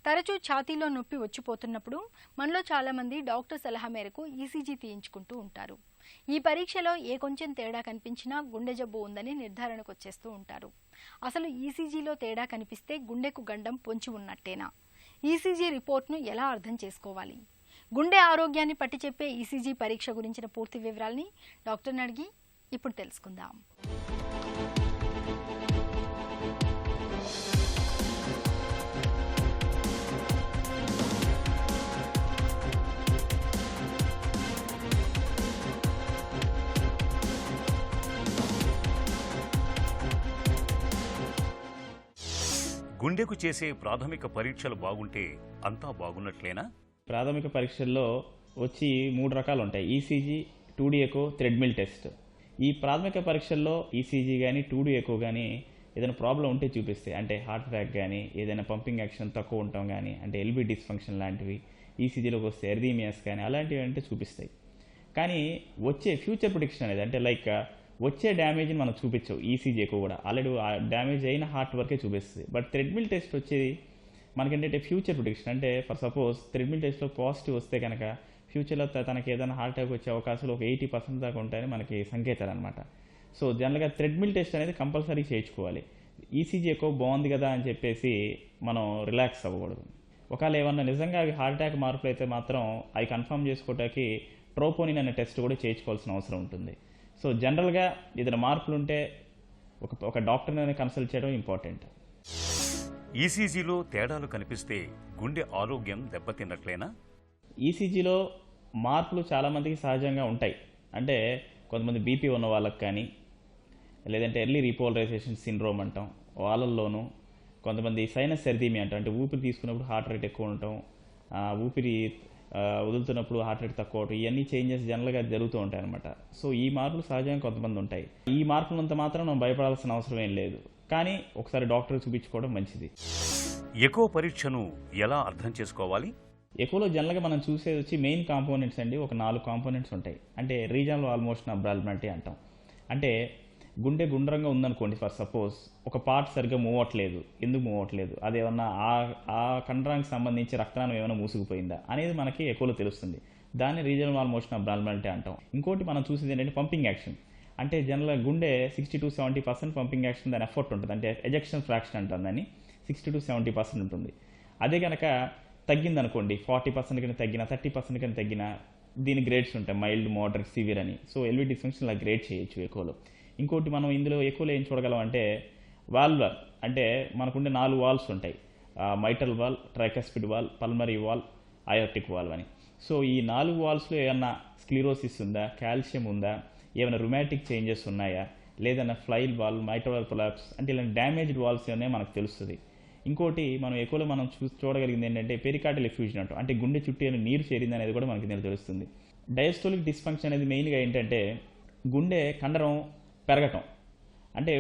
తరచూ ఛాతీలో నొప్పి వచ్చిపోతున్నప్పుడు మనలో చాలామంది డాక్టర్ సలహా మేరకు ఈసీజీ తీయించుకుంటూ ఉంటారు. ఈ పరీక్షలో ఏ కొంచెం తేడా కనిపించినా గుండె జబ్బు ఉందని నిర్ధారణకు వచ్చేస్తూ ఉంటారు. అసలు ఈసీజీలో తేడా కనిపిస్తే గుండెకు గండం పొంచి ఉన్నట్టేనా? ఈసీజీ రిపోర్ట్ను ఎలా అర్థం చేసుకోవాలి? గుండె ఆరోగ్యాన్ని పట్టి చెప్పే ఈసీజీ పరీక్ష గురించిన పూర్తి వివరాల్ని డాక్టర్ని అడిగి ఇప్పుడు తెలుసుకుందాం. గుండెకు చేసే ప్రాథమిక పరీక్షలు బాగుంటే అంతా బాగున్నట్లేనా? ప్రాథమిక పరీక్షల్లో వచ్చి 3 రకాలు ఉంటాయి: ECG, 2D echo, treadmill test. ఈ ప్రాథమిక పరీక్షల్లో ఈసీజీ కానీ 2D ఎకో కానీ ఏదైనా ప్రాబ్లం ఉంటే చూపిస్తాయి. అంటే హార్ట్ అటాక్ కానీ, ఏదైనా పంపింగ్ యాక్షన్ తక్కువ ఉండటం కానీ, అంటే ఎల్బీ డిస్ఫంక్షన్ లాంటివి. ఈసీజీలోకి వస్తే ఎర్దీమియాస్ కానీ అలాంటివి అంటే చూపిస్తాయి. కానీ వచ్చే ఫ్యూచర్ ప్రిడిక్షన్ అనేది, అంటే లైక్ వచ్చే డ్యామేజ్ని మనం చూపించవు ఈసీజీ ఎక్కువ కూడా. ఆల్రెడీ డ్యామేజ్ అయిన హార్ట్ వరకే చూపిస్తుంది. బట్ థ్రెడ్మిల్ టెస్ట్ వచ్చేది మనకేంటంటే ఫ్యూచర్ ప్రిడిక్షన్. అంటే ఫర్ సపోజ్ థ్రెడ్మిల్ టెస్ట్లో పాజిటివ్ వస్తే కనుక ఫ్యూచర్లో తనకి ఏదైనా హార్ట్ అటాక్ వచ్చే అవకాశాలు ఒక 80% దాకా ఉంటాయని మనకి సంకేతాలు అనమాట. సో జనరల్గా థ్రెడ్మిల్ టెస్ట్ అనేది కంపల్సరీ చేయించుకోవాలి. ఈసీజీ ఎక్కువ బాగుంది కదా అని చెప్పేసి మనం రిలాక్స్ అవ్వకూడదు. ఒకవేళ ఏమన్నా నిజంగా అవి హార్ట్ అటాక్ మార్పులు అయితే మాత్రం అవి కన్ఫర్మ్ చేసుకోవడానికి ట్రోపోనిన్ అనే టెస్ట్ కూడా చేయించుకోవాల్సిన అవసరం ఉంటుంది. సో జనరల్గా ఏదైనా మార్పులు ఉంటే ఒక డాక్టర్ని కన్సల్ట్ చేయడం ఇంపార్టెంట్. ఈసీజీలో తేడాలు కనిపిస్తే గుండె ఆరోగ్యం దెబ్బతిన్నట్లేనా? ఈసీజీలో మార్పులు చాలామందికి సహజంగా ఉంటాయి. అంటే కొంతమంది బీపీ ఉన్న వాళ్ళకి కానీ, లేదంటే ఎర్లీ రీపోలరైజేషన్ సిండ్రోమ్ అంటాం వాళ్ళల్లోనూ, కొంతమంది సైనస్ ఎర్దీమియా అంటాం, అంటే ఊపిరి తీసుకున్నప్పుడు హార్ట్ రేట్ ఎక్కువ ఉండటం, ఊపిరి వదులుతున్నప్పుడు హార్ట్ రేట్ తక్కువ అవటం, ఇవన్నీ చేంజెస్ జనరల్గా జరుగుతూ ఉంటాయి అనమాట. సో ఈ మార్పులు సహజంగా కొంతమంది ఉంటాయి. ఈ మార్పులంత మాత్రం మనం భయపడాల్సిన అవసరం ఏం లేదు. కానీ ఒకసారి డాక్టర్ చూపించుకోవడం మంచిది. ఎకో పరీక్షను ఎలా అర్థం చేసుకోవాలి? ఎకోలో జనరల్గా మనం చూసేది వచ్చి మెయిన్ కాంపోనెంట్స్ అండి. ఒక 4 కాంపోనెంట్స్ ఉంటాయి. అంటే రీజనల్ ఆల్మోస్ట్ అబ్నార్మాలిటీ అంటాం. అంటే గుండె గుండ్రంగా ఉందనుకోండి, ఫర్ సపోజ్ ఒక పార్ట్ సరిగ్గా మూవ్ అవ్వట్లేదు. ఎందుకు మూవ్ అవ్వట్లేదు? అదేమన్నా ఆ కండరానికి సంబంధించి రక్తనాళం ఏమైనా మూసుకుపోయిందా అనేది మనకి ఎకోలో తెలుస్తుంది. దాన్ని రీజనల్ ఆల్మోస్ట్ అబ్నార్మాలిటీ అంటాం. ఇంకోటి మనం చూసేది ఏంటంటే పంపింగ్ యాక్షన్. అంటే జనరల్గా గుండె 60 to 70% పంపింగ్ యాక్షన్ దాని ఎఫర్ట్ ఉంటుంది. అంటే ఎజెక్షన్ ఫ్రాక్షన్ అంటాం దాన్ని. 60 to 70% ఉంటుంది. అదే కనుక తగ్గిందనుకోండి, 40% కన్నా తగ్గిన, 30% కన్నా తగ్గిన, దీని గ్రేడ్స్ ఉంటాయి, మైల్డ్, మోడరేట్, సివియర్ అని. సో ఎల్వీ డిస్ఫంక్షన్ ఇలా గ్రేడ్ చేయొచ్చు ఎకోలో. ఇంకోటి మనం ఇందులో ఎకోలో ఏం చూడగలం అంటే వాల్వర్. అంటే మనకుండే 4 వాల్వ్స్ ఉంటాయి: మైటల్ wall, tricuspid wall, pulmonary wall, aortic valve అని. సో ఈ 4 వాల్వ్స్లో ఏమన్నా స్క్లిరోసిస్ ఉందా, కాల్షియం ఉందా, ఏమైనా రుమాటిక్ చేంజెస్ ఉన్నాయా, లేదన్నా ఫ్లైల్ వాల్వ్, మైట్రల్ కొలాప్స్ అంటే ఇలాంటి డ్యామేజ్డ్ వాల్వ్స్ ఏమైనా మనకు తెలుస్తుంది. ఇంకోటి మనం ఎకోలో మనం చూడగలిగింది ఏంటంటే పెరికార్డియల్ ఎఫ్యూజన్ అంటాం. అంటే గుండె చుట్టూ ఏమైనా నీరు చేరింది అనేది కూడా మనకి దీనిలో తెలుస్తుంది. డయాస్టోలిక్ డిస్ఫంక్షన్ అనేది మెయిన్గా ఏంటంటే గుండె కండరం పెరగటం. అంటే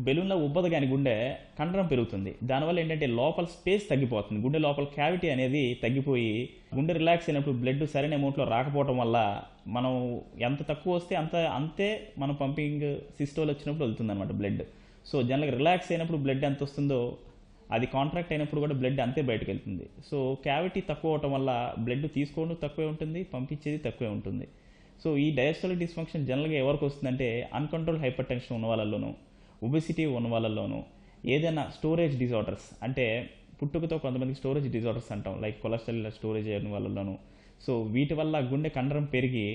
బెలూన్లో ఉబ్బదు కానీ గుండె కండరం పెరుగుతుంది. దానివల్ల ఏంటంటే లోపల స్పేస్ తగ్గిపోతుంది. గుండె లోపల క్యావిటీ అనేది తగ్గిపోయి గుండె రిలాక్స్ అయినప్పుడు బ్లడ్ సరైన అమౌంట్లో రాకపోవడం వల్ల మనం ఎంత తక్కువ వస్తే అంతే మనం పంపింగ్ సిస్టోల్ వచ్చినప్పుడు వెళ్తుంది అనమాట బ్లడ్. సో జనరల్గా రిలాక్స్ అయినప్పుడు బ్లడ్ ఎంత వస్తుందో అది కాంట్రాక్ట్ అయినప్పుడు కూడా బ్లడ్ అంతే బయటకు వెళ్తుంది. సో క్యావిటీ తక్కువ అవటం వల్ల బ్లడ్ తీసుకోవడం తక్కువే ఉంటుంది, పంపించేది తక్కువే ఉంటుంది. సో ఈ డయాస్టోలిక్ డిస్ఫంక్షన్ జనరల్గా ఎవరికి వస్తుందంటే అన్కంట్రోల్ హైపర్ టెన్షన్ ఉన్న వాళ్ళలోనూ, ఒబెసిటీ ఉన్న వాళ్ళలోనూ, ఏదైనా స్టోరేజ్ డిజార్డర్స్, అంటే పుట్టుకతో కొంతమందికి స్టోరేజ్ డిజార్డర్స్ అంటాం, లైక్ కొలెస్ట్రాల్ స్టోరేజ్ అయిన వాళ్ళలోనూ. సో వీటి వల్ల గుండె కండరం పెరిగి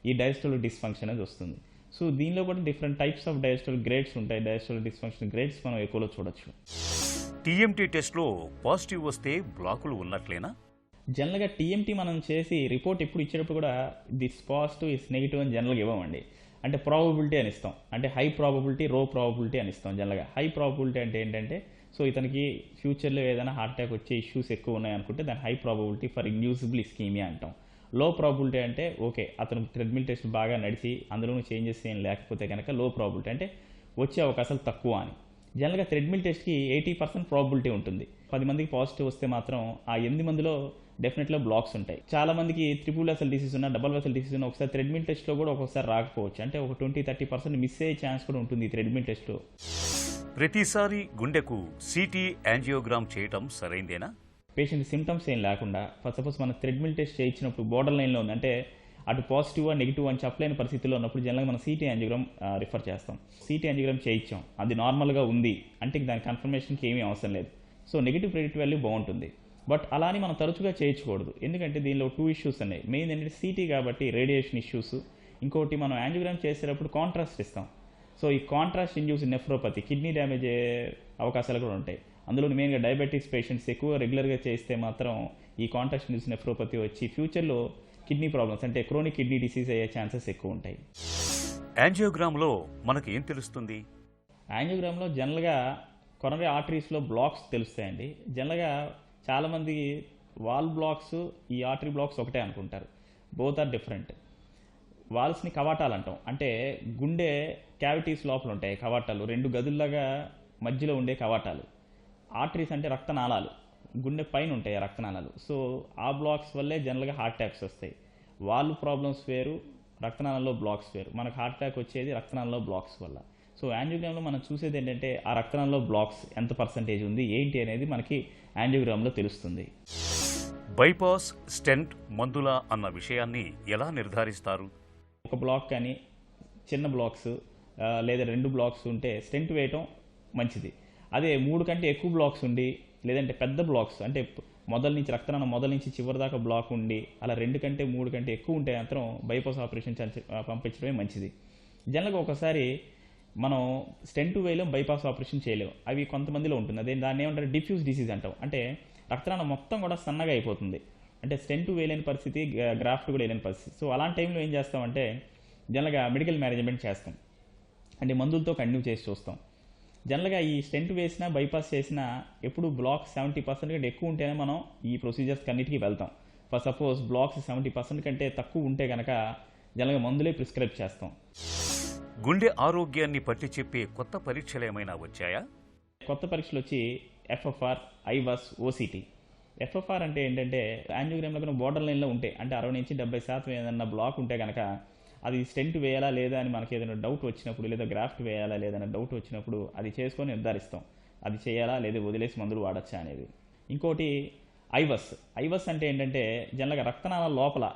ఈ డయాస్టోలిక్ డిస్ఫంక్షన్ అనేది వస్తుంది. సో దీనిలో కూడా different types of diastolic grades ఉంటాయి. డయాస్టోలిక్ డిస్ఫంక్షన్ గ్రేడ్స్ మనం ఎకోలో చూడొచ్చు. టీఎంటీ టెస్ట్లో పాజిటివ్ వస్తే బ్లాకులు ఉన్నట్లేనా? జనరల్గా టీఎంటీ మనం చేసి రిపోర్ట్ ఎప్పుడు ఇచ్చేటప్పుడు కూడా దిస్ పాజిటివ్ ఇస్ నెగిటివ్ అని జనరల్గా ఇవ్వమండి. అంటే ప్రాబబిలిటీ అని ఇస్తాం. అంటే హై ప్రాబబిలిటీ, లో ప్రాబబిలిటీ అని ఇస్తాం. జనరల్గా హై ప్రాబబిలిటీ అంటే ఏంటంటే సో ఇతనికి ఫ్యూచర్లో ఏదైనా హార్ట్ అటాక్ వచ్చే ఇష్యూస్ ఎక్కువ ఉన్నాయనుకుంటే దాని హై ప్రాబబిలిటీ ఫర్ ఇండ్యూసిబుల్ ఇస్కీమియా అంటాం. లో ప్రాబబిలిటీ అంటే ఓకే అతను థ్రెడ్మిల్ టెస్ట్ బాగా నడిచి అందులోనూ చేంజెస్ ఏం లేకపోతే కనుక లో ప్రాబబిలిటీ, అంటే వచ్చే అవకాశాలు తక్కువ అని. జనరల్గా థ్రెడ్మిల్ టెస్ట్కి 80% ప్రాబబిలిటీ ఉంటుంది. 10 మందికి పాజిటివ్ వస్తే మాత్రం ఆ 8 మందిలో డెఫినెట్గా బ్లాక్స్ ఉంటాయి. చాలా మందికి ట్రిపుల్ వెసల్ డిసీజ్ ఉన్న, డబల్ వెసల్ డిసీజ్ ఉన్న ఒకసారి థ్రెడ్మిల్ టెస్ట్లో కూడా ఒక్కొక్కసారి రాకపోవచ్చు. అంటే ఒక 20-30% మిస్ అయ్యే ఛాన్స్ కూడా ఉంటుంది ఈ థ్రెడ్మిల్ టెస్ట్లో. ప్రతిసారి గుండెకు సిటీ యాంజియోగ్రామ్ చేయటం సరైందేనా? పేషెంట్ సిమ్టమ్స్ ఏం లేకుండా ఫర్ సపోజ్ మనం థ్రెడ్మిల్ టెస్ట్ చేయించినప్పుడు బోర్డర్ లైన్లో ఉంది, అంటే అటు పాజిటివా నెగిటివ్ అని చెప్పలేని పరిస్థితిలో ఉన్నప్పుడు జనరల్గా మనం సిటీ యాంజియోగ్రామ్ రిఫర్ చేస్తాం. సిటీ యాంజియోగ్రామ్ చేయించాం, అది నార్మల్గా ఉంది అంటే దాని కన్ఫర్మేషన్కి ఏమీ అవసరం లేదు. సో నెగిటివ్ ప్రెడిక్టివ్ వాల్యూ బాగుంటుంది. బట్ అలా అని మనం తరచుగా చేయించకూడదు, ఎందుకంటే దీనిలో 2 ఇష్యూస్ ఉన్నాయి. మెయిన్ ఏంటంటే సిటీ కాబట్టి రేడియేషన్ ఇష్యూస్, ఇంకోటి మనం యాంజియోగ్రామ్ చేసేటప్పుడు కాంట్రాస్ట్ ఇస్తాం. సో ఈ contrast induce nephropathy, kidney damage అయ్యే అవకాశాలు కూడా ఉంటాయి. అందులో మెయిన్గా డయాబెటిక్స్ పేషెంట్స్ ఎక్కువ రెగ్యులర్గా చేస్తే మాత్రం ఈ కాంట్రాస్ట్ ఇండ్యూస్ నెఫ్రోపతి వచ్చి ఫ్యూచర్లో కిడ్నీ ప్రాబ్లమ్స్ అంటే క్రోనిక్ కిడ్నీ డిసీజ్ అయ్యే ఛాన్సెస్ ఎక్కువ ఉంటాయి. యాంజియోగ్రామ్లో మనకు ఏం తెలుస్తుంది? యాంజియోగ్రామ్లో జనరల్గా కొరనరీ ఆర్టరీస్లో బ్లాక్స్ తెలుస్తాయండి. జనరల్గా చాలామంది వాల్ బ్లాక్స్, ఈ ఆర్టరీ బ్లాక్స్ ఒకటే అనుకుంటారు. Both are different. వాల్స్ని కవాటాలు అంటాం, అంటే గుండె క్యావిటీస్ లోపల ఉంటాయి కవాటాలు, 2 గదుల్లాగా మధ్యలో ఉండే కవాటాలు. ఆర్టరీస్ అంటే రక్తనాళాలు, గుండె పైన ఉంటాయి ఆ రక్తనాళాలు. సో ఆ బ్లాక్స్ వల్లే జనరల్గా హార్ట్ అటాక్స్ వస్తాయి. వాల్వ్ ప్రాబ్లమ్స్ వేరు, రక్తనాళాల్లో బ్లాక్స్ వేరు. మనకు హార్ట్ అటాక్ వచ్చేది రక్తనాళాల్లో బ్లాక్స్ వల్ల. సో యాంజియోగ్రామ్లో మనం చూసేది ఏంటంటే ఆ రక్తనాళాల్లో బ్లాక్స్ ఎంత పర్సంటేజ్ ఉంది ఏంటి అనేది మనకి యాంజియోగ్రామ్లో తెలుస్తుంది. బైపాస్, స్టెంట్, మందుల అన్న విషయాన్ని ఎలా నిర్ధారిస్తారు? ఒక బ్లాక్ కానీ చిన్న బ్లాక్స్ లేదా 2 బ్లాక్స్ ఉంటే స్టెంట్ వేయటం మంచిది. అదే 3 కంటే ఎక్కువ బ్లాక్స్ ఉండి లేదంటే పెద్ద బ్లాక్స్ అంటే రక్తనాళం మొదల నుంచి చివరి దాకా బ్లాక్ ఉండి అలా 2 కంటే 3 కంటే ఎక్కువ ఉంటే మాత్రం బైపాస్ ఆపరేషన్ పంపించడమే మంచిది. జనరల్గా ఒకసారి మనం స్టెంట్ వేయలేం, బైపాస్ ఆపరేషన్ చేయలేం, అవి కొంతమందిలో ఉంటుంది. అదే దాన్ని ఏమంటారు డిఫ్యూజ్ డిసీజ్ అంటాం, అంటే రక్తనాళం మొత్తం కూడా సన్నగా అయిపోతుంది, అంటే స్టెంట్ వేయలేని పరిస్థితి, గ్రాఫ్ట్ కూడా వేయలేని పరిస్థితి. సో అలాంటి టైంలో ఏం చేస్తామంటే జనరల్గా మెడికల్ మేనేజ్మెంట్ చేస్తాం, అంటే మందులతో కంటిన్యూ చేసి చూస్తాం. జనరల్గా ఈ స్టెంట్ వేసినా బైపాస్ చేసినా ఎప్పుడు బ్లాక్ 70% కంటే ఎక్కువ ఉంటేనే మనం ఈ ప్రొసీజర్స్ అన్నిటికీ వెళ్తాం. ఫర్ సపోజ్ బ్లాక్స్ 70% కంటే తక్కువ ఉంటే కనుక జనరల్గా మందులే ప్రిస్క్రైబ్ చేస్తాం. గుండె ఆరోగ్యాన్ని పట్టి చెప్పే కొత్త పరీక్షలు ఏమైనా వచ్చాయా? కొత్త పరీక్షలు వచ్చి FFR, ఐవస్, ఓసిటీ. FFR అంటే ఏంటంటే యాంజియోగ్రామ్లో కనుక బోర్డర్ లైన్లో ఉంటే, అంటే 60 నుంచి 70% ఏదన్నా బ్లాక్ ఉంటే కనుక అది స్టెంట్ వేయాలా లేదా అని మనకి ఏదైనా డౌట్ వచ్చినప్పుడు, లేదా గ్రాఫ్ట్ వేయాలా లేదన్న డౌట్ వచ్చినప్పుడు అది చేసుకొని నిర్ధారిస్తాం, అది చేయాలా లేదా వదిలేసి మందులు వాడచ్చా అనేది. ఇంకోటి ఐవస్ అంటే ఏంటంటే జనరల్గా రక్తనాళాల లోపల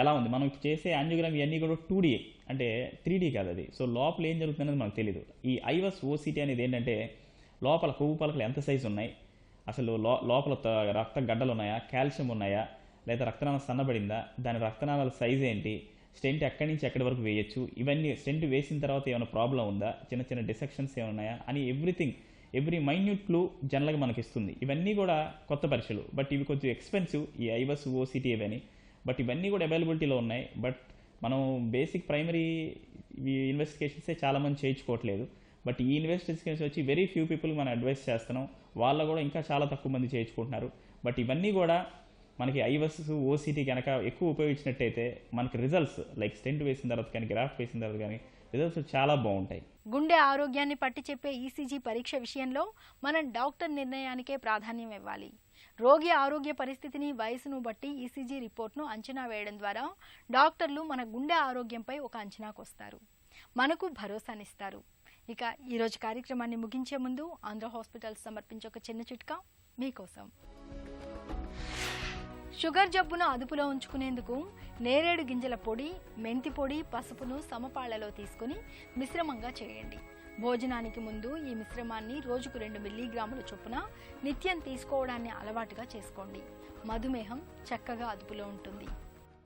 ఎలా ఉంది, మనం చేసే యాంజియోగ్రామ్ ఇవన్నీ కూడా 2D అంటే 3D కాదు అది. సో లోపల ఏం జరుగుతుందనేది మనకు తెలియదు. ఈ ఐవస్, ఓసిటీ అనేది ఏంటంటే లోపల కొవ్వు పలకలు ఎంత సైజు ఉన్నాయి, అసలు లోపల రక్త గడ్డలు ఉన్నాయా, కాల్షియం ఉన్నాయా, లేదా రక్తనాళం సన్నబడిందా, దాని రక్తనాళాల సైజ్ ఏంటి, స్టెంట్ ఎక్కడి నుంచి ఎక్కడి వరకు వేయచ్చు, ఇవన్నీ స్టెంట్ వేసిన తర్వాత ఏమైనా ప్రాబ్లం ఉందా, చిన్న చిన్న డిసెక్షన్స్ ఏమైనా ఉన్నాయా అని ఎవ్రీ మైన్యూట్ క్లూ జనరల్గా మనకి ఇస్తుంది. ఇవన్నీ కూడా కొత్త పరీక్షలు, బట్ ఇవి కొంచెం ఎక్స్పెన్సివ్, ఈ ఐవస్, ఓసిటీ ఇవన్నీ. బట్ ఇవన్నీ కూడా అవైలబిలిటీలో ఉన్నాయి. బట్ మనం బేసిక్ ప్రైమరీ ఇన్వెస్టిగేషన్సే చాలామంది చేయించుకోవట్లేదు. బట్ ఈ ఇన్వెస్టిగేషన్స్ వచ్చి వెరీ ఫ్యూ పీపుల్ మనం అడ్వైస్ చేస్తున్నాం, వాళ్ళ కూడా ఇంకా చాలా తక్కువ మంది చేయించుకుంటున్నారు. బట్ ఇవన్నీ కూడా మనకి ఐవస్, ఓసిటీ కనుక ఎక్కువ ఉపయోగించినట్టయితే మనకి రిజల్ట్స్ లైక్ స్టెంట్ వేసిన తర్వాత కానీ గ్రాఫ్ట్ వేసిన తర్వాత కానీ రిజల్ట్స్ చాలా బాగుంటాయి. గుండె ఆరోగ్యాన్ని పట్టి చెప్పే ఈసీజీ పరీక్ష విషయంలో మనం డాక్టర్ నిర్ణయానికే ప్రాధాన్యం ఇవ్వాలి. రోగి ఆరోగ్య పరిస్థితిని, వయసును బట్టి ఈసీజీ రిపోర్ట్ను అంచనా వేయడం ద్వారా డాక్టర్లు మన గుండె ఆరోగ్యంపై ఒక అంచనాకు వస్తారు, మనకు భరోసానిస్తారు. ఇక ఈరోజు కార్యక్రమాన్ని ముగించే ముందు ఆంధ్ర హాస్పిటల్స్ సమర్పించే ఒక చిన్న చిట్కా మీకోసం. షుగర్ జబ్బును అదుపులో ఉంచుకునేందుకు నేరేడు గింజల పొడి, మెంతి పొడి, పసుపును సమపాళ్లలో తీసుకుని మిశ్రమంగా చేయండి. భోజనానికి ముందు ఈ మిశ్రమాన్ని రోజుకు 2 మిల్లీగ్రాముల చొప్పున నిత్యం తీసుకోవడాన్ని అలవాటుగా చేసుకోండి. మధుమేహం చక్కగా అదుపులో ఉంటుంది.